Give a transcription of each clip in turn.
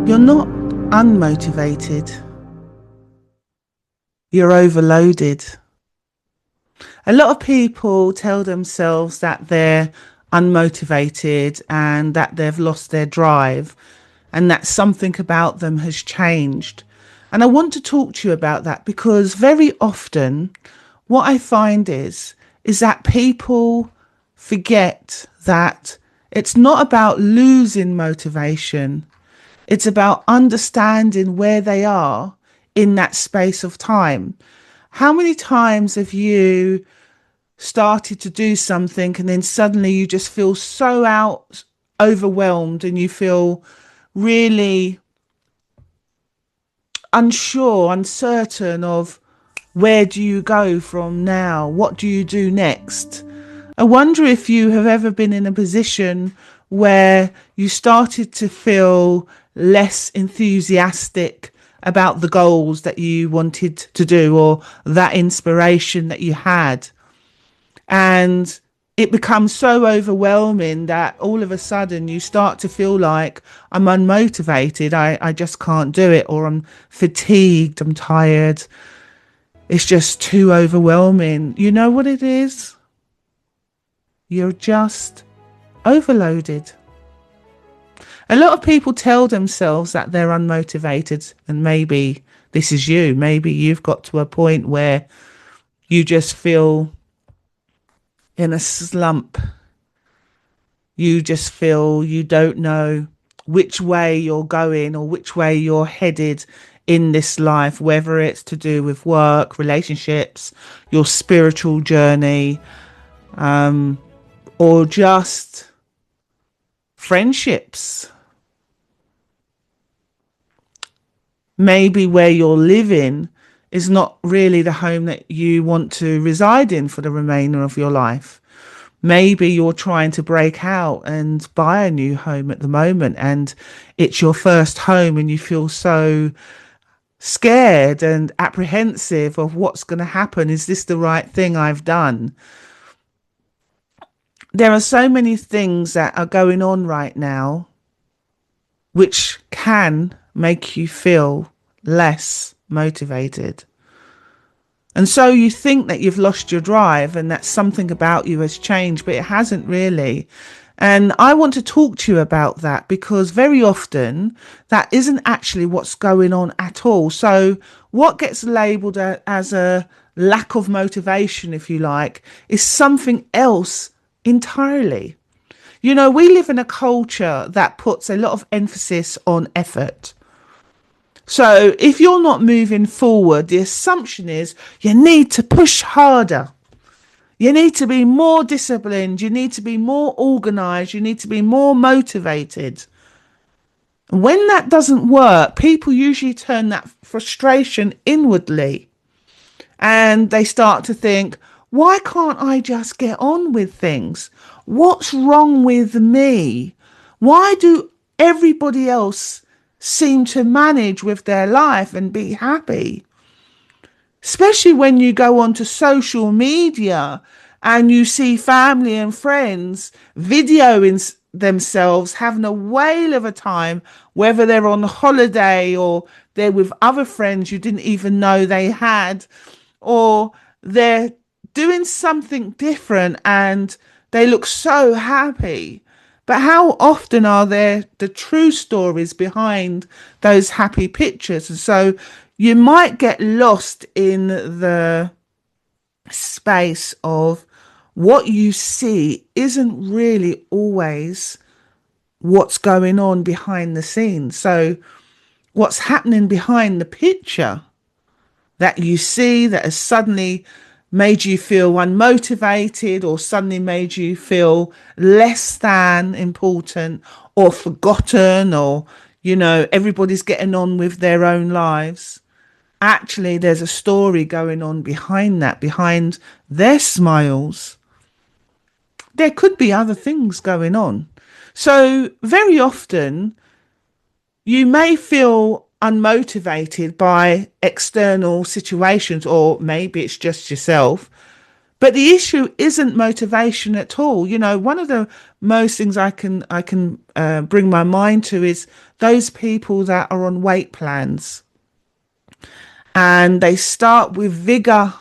You're not unmotivated, you're overloaded. A lot of people tell themselves that they're unmotivated and that they've lost their drive and that something about them has changed. And I want to talk to you about that because very often what I find is that people forget that it's not about losing motivation. It's about understanding where they are in that space of time. How many times have you started to do something and then suddenly you just feel so overwhelmed and you feel really unsure, uncertain of where do you go from now? What do you do next? I wonder if you have ever been in a position where you started to feel less enthusiastic about the goals that you wanted to do or that inspiration that you had. And it becomes so overwhelming that all of a sudden you start to feel like I'm unmotivated. I just can't do it, or I'm fatigued, I'm tired. It's just too overwhelming. You know what it is? You're just overloaded. A lot of people tell themselves that they're unmotivated, and maybe this is you. Maybe you've got to a point where you just feel in a slump. You just feel you don't know which way you're going or which way you're headed in this life, whether it's to do with work, relationships, your spiritual journey, or just friendships. Maybe where you're living is not really the home that you want to reside in for the remainder of your life. Maybe you're trying to break out and buy a new home at the moment and it's your first home and you feel so scared and apprehensive of what's going to happen. Is this the right thing I've done? There are so many things that are going on right now which can make you feel less motivated. And so you think that you've lost your drive and that something about you has changed, but it hasn't really. And I want to talk to you about that because very often that isn't actually what's going on at all. So what gets labelled as a lack of motivation, if you like, is something else entirely. You know, we live in a culture that puts a lot of emphasis on effort. So if you're not moving forward, the assumption is you need to push harder. You need to be more disciplined. You need to be more organized. You need to be more motivated. When that doesn't work, people usually turn that frustration inwardly and they start to think, why can't I just get on with things? What's wrong with me? Why do everybody else seem to manage with their life and be happy? Especially when you go onto social media and you see family and friends videoing themselves having a whale of a time, whether they're on holiday or they're with other friends you didn't even know they had, or they're doing something different and they look so happy. But how often are there the true stories behind those happy pictures? And so you might get lost in the space of what you see isn't really always what's going on behind the scenes. So what's happening behind the picture that you see that has suddenly made you feel unmotivated or suddenly made you feel less than important or forgotten, or, you know, everybody's getting on with their own lives. Actually, there's a story going on behind that, behind their smiles. There could be other things going on. So very often you may feel unmotivated by external situations, or maybe it's just yourself, But the issue isn't motivation at all. You know, one of the most things I can bring my mind to is those people that are on weight plans and they start with vigor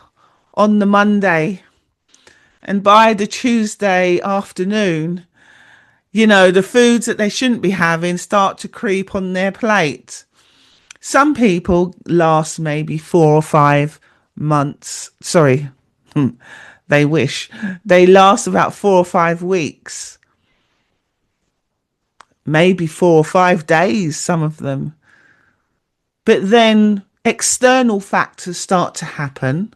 on the Monday, and by the Tuesday afternoon, you know, the foods that they shouldn't be having start to creep on their plate. Some people last maybe 4 or 5 months. Sorry, they wish. They last about 4 or 5 weeks, maybe 4 or 5 days, some of them. But then external factors start to happen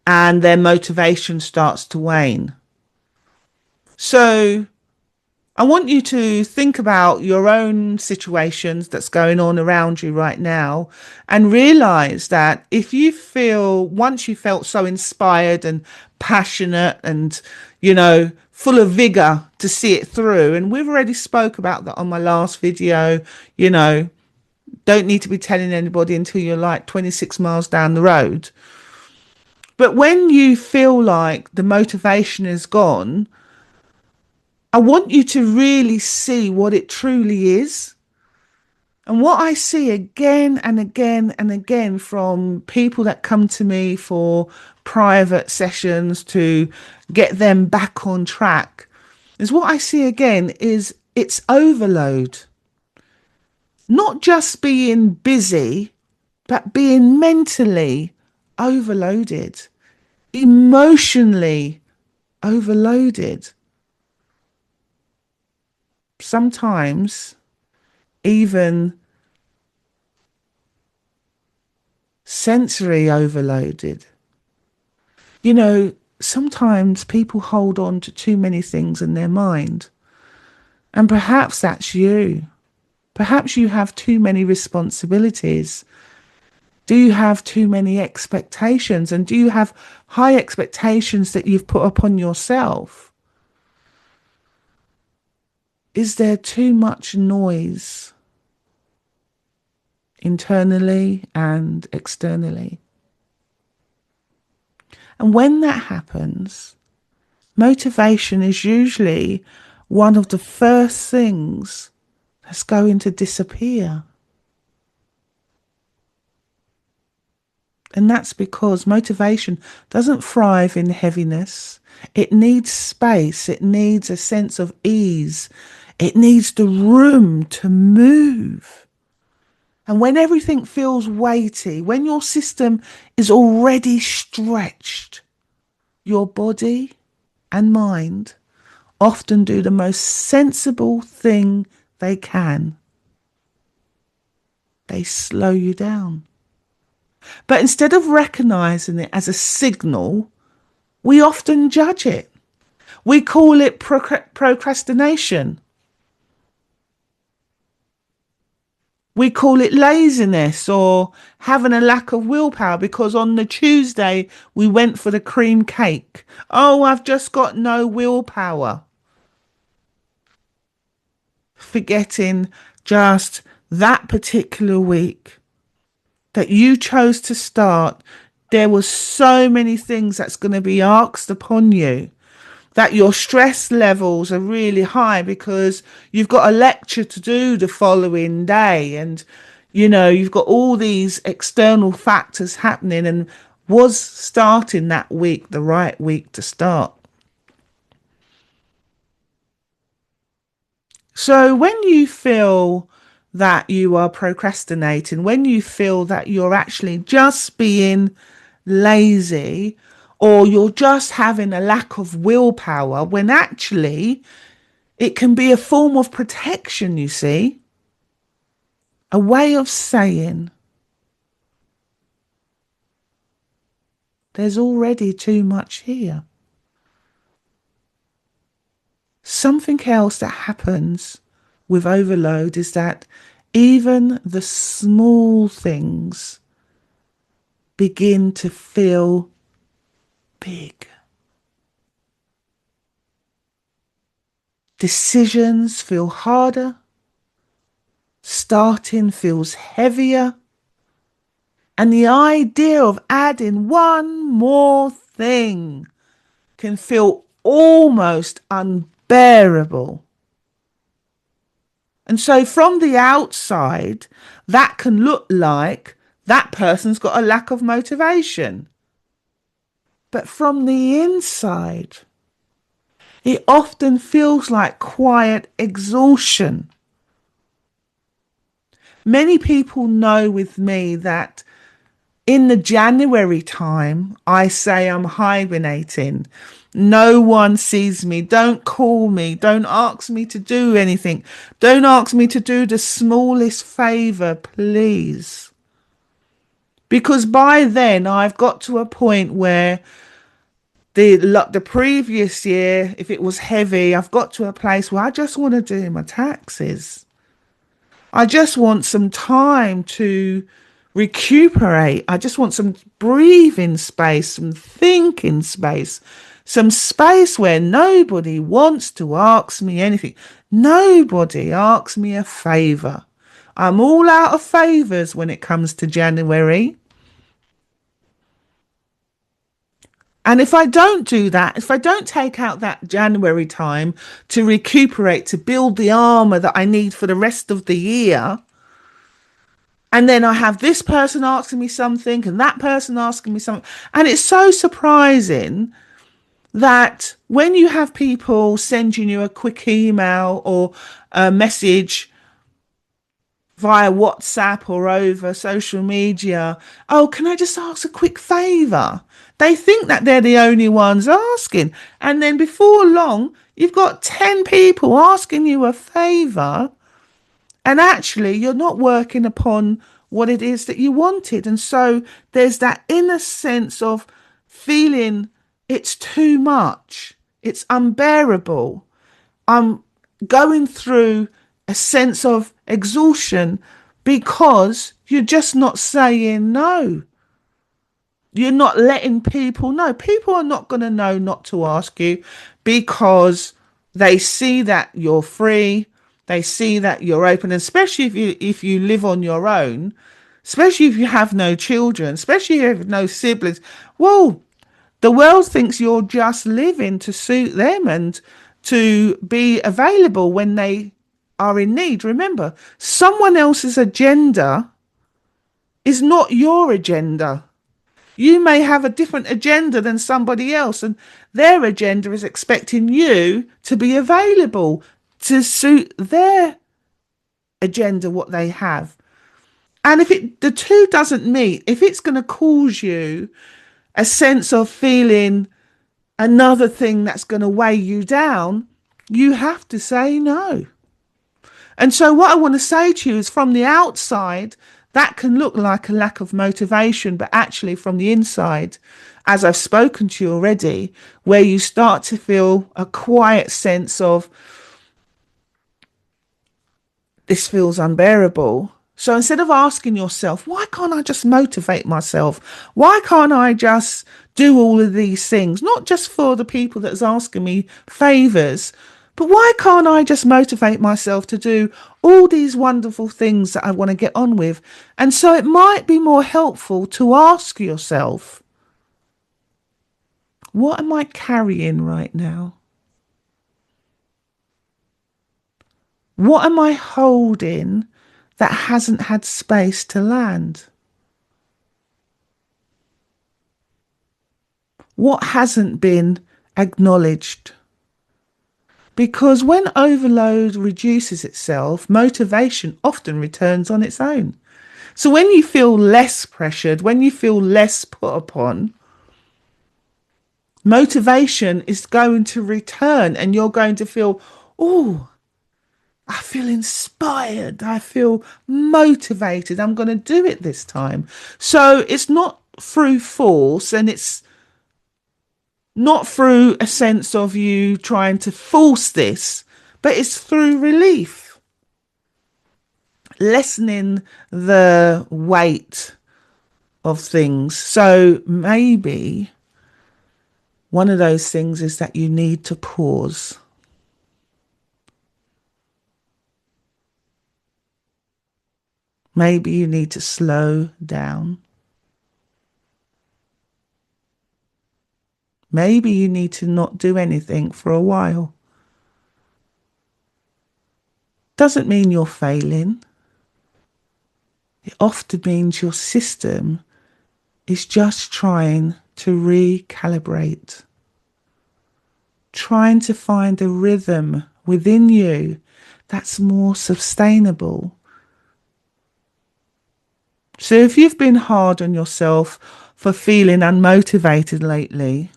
and their motivation starts to wane. So I want you to think about your own situations that's going on around you right now and realize that if you feel, once you felt so inspired and passionate and, you know, full of vigor to see it through, and we've already spoke about that on my last video, you know, don't need to be telling anybody until you're like 26 miles down the road. But when you feel like the motivation is gone, I want you to really see what it truly is. And what I see again and again and again from people that come to me for private sessions to get them back on track is what I see again is it's overload. Not just being busy, but being mentally overloaded, emotionally overloaded. Sometimes even sensory overloaded. You know, sometimes people hold on to too many things in their mind. And perhaps that's you. Perhaps you have too many responsibilities. Do you have too many expectations? And do you have high expectations that you've put upon yourself? Is there too much noise internally and externally? And when that happens, motivation is usually one of the first things that's going to disappear. And that's because motivation doesn't thrive in heaviness. It needs space. It needs a sense of ease. It needs the room to move. And when everything feels weighty, when your system is already stretched, your body and mind often do the most sensible thing they can. They slow you down. But instead of recognizing it as a signal, we often judge it. We call it procrastination. We call it laziness or having a lack of willpower because on the Tuesday we went for the cream cake. Oh, I've just got no willpower. Forgetting just that particular week that you chose to start, there was so many things that's going to be asked upon you, that your stress levels are really high because you've got a lecture to do the following day, and you know you've got all these external factors happening. And was starting that week the right week to start? So when you feel that you are procrastinating, when you feel that you're actually just being lazy or you're just having a lack of willpower, when actually it can be a form of protection, you see, a way of saying there's already too much here. Something else that happens with overload is that even the small things begin to feel big. Decisions feel harder. Starting feels heavier. And the idea of adding one more thing can feel almost unbearable. And so from the outside, that can look like that person's got a lack of motivation. But from the inside, it often feels like quiet exhaustion. Many people know with me that in the January time, I say I'm hibernating. No one sees me. Don't call me. Don't ask me to do anything. Don't ask me to do the smallest favor, please. Because by then I've got to a point where the previous year, if it was heavy, I've got to a place where I just want to do my taxes. I just want some time to recuperate. I just want some breathing space, some thinking space, some space where nobody wants to ask me anything. Nobody asks me a favour. I'm all out of favours when it comes to January. And if I don't do that, if I don't take out that January time to recuperate, to build the armour that I need for the rest of the year, and then I have this person asking me something and that person asking me something. And it's so surprising that when you have people sending you a quick email or a message via WhatsApp or over social media, oh, can I just ask a quick favour? They think that they're the only ones asking. And then before long, you've got 10 people asking you a favour. And actually, you're not working upon what it is that you wanted. And so there's that inner sense of feeling it's too much, it's unbearable. I'm going through a sense of exhaustion because you're just not saying no. You're not letting people know. People are not going to know not to ask you because they see that you're free. They see that you're open, especially if you live on your own, especially if you have no children, especially if you have no siblings. Well, the world thinks you're just living to suit them and to be available when they are in need. Remember, someone else's agenda is not your agenda. You may have a different agenda than somebody else, and their agenda is expecting you to be available to suit their agenda, what they have. And if the two doesn't meet, if it's going to cause you a sense of feeling another thing that's going to weigh you down, you have to say no. And so what I want to say to you is, from the outside, that can look like a lack of motivation, but actually from the inside, as I've spoken to you already, where you start to feel a quiet sense of, this feels unbearable. So instead of asking yourself, why can't I just motivate myself? Why can't I just do all of these things? Not just for the people that's asking me favours, but why can't I just motivate myself to do all these wonderful things that I want to get on with? And so it might be more helpful to ask yourself, what am I carrying right now? What am I holding that hasn't had space to land? What hasn't been acknowledged? Because when overload reduces itself, motivation often returns on its own. So when you feel less pressured, when you feel less put upon, motivation is going to return and you're going to feel, oh, I feel inspired. I feel motivated. I'm going to do it this time. So it's not through force, and it's not through a sense of you trying to force this, but it's through relief, lessening the weight of things. So maybe one of those things is that you need to pause. Maybe you need to slow down. Maybe you need to not do anything for a while. Doesn't mean you're failing. It often means your system is just trying to recalibrate, trying to find a rhythm within you that's more sustainable. So if you've been hard on yourself for feeling unmotivated lately,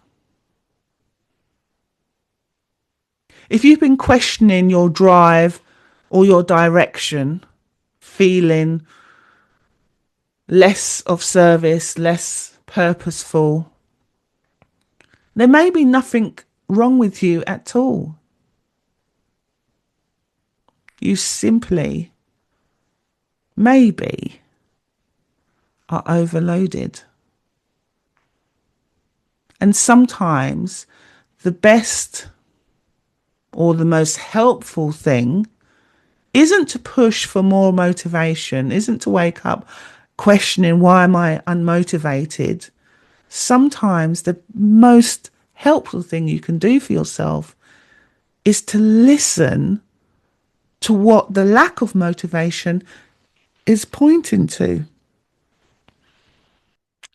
if you've been questioning your drive or your direction, feeling less of service, less purposeful, there may be nothing wrong with you at all. You simply, maybe, are overloaded. And sometimes the best or the most helpful thing isn't to push for more motivation, isn't to wake up questioning why am I unmotivated. Sometimes the most helpful thing you can do for yourself is to listen to what the lack of motivation is pointing to.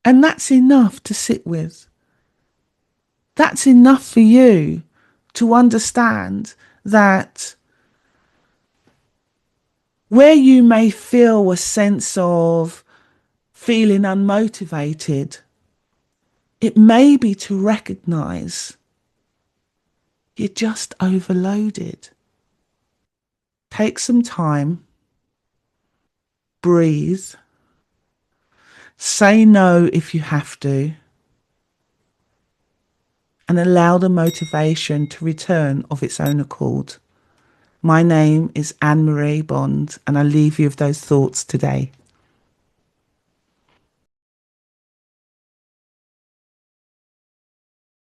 And that's enough to sit with. That's enough for you to understand that where you may feel a sense of feeling unmotivated, it may be to recognize you're just overloaded. Take some time, breathe, say no if you have to, and allow the motivation to return of its own accord. My name is Anne-Marie Bond, and I leave you with those thoughts today.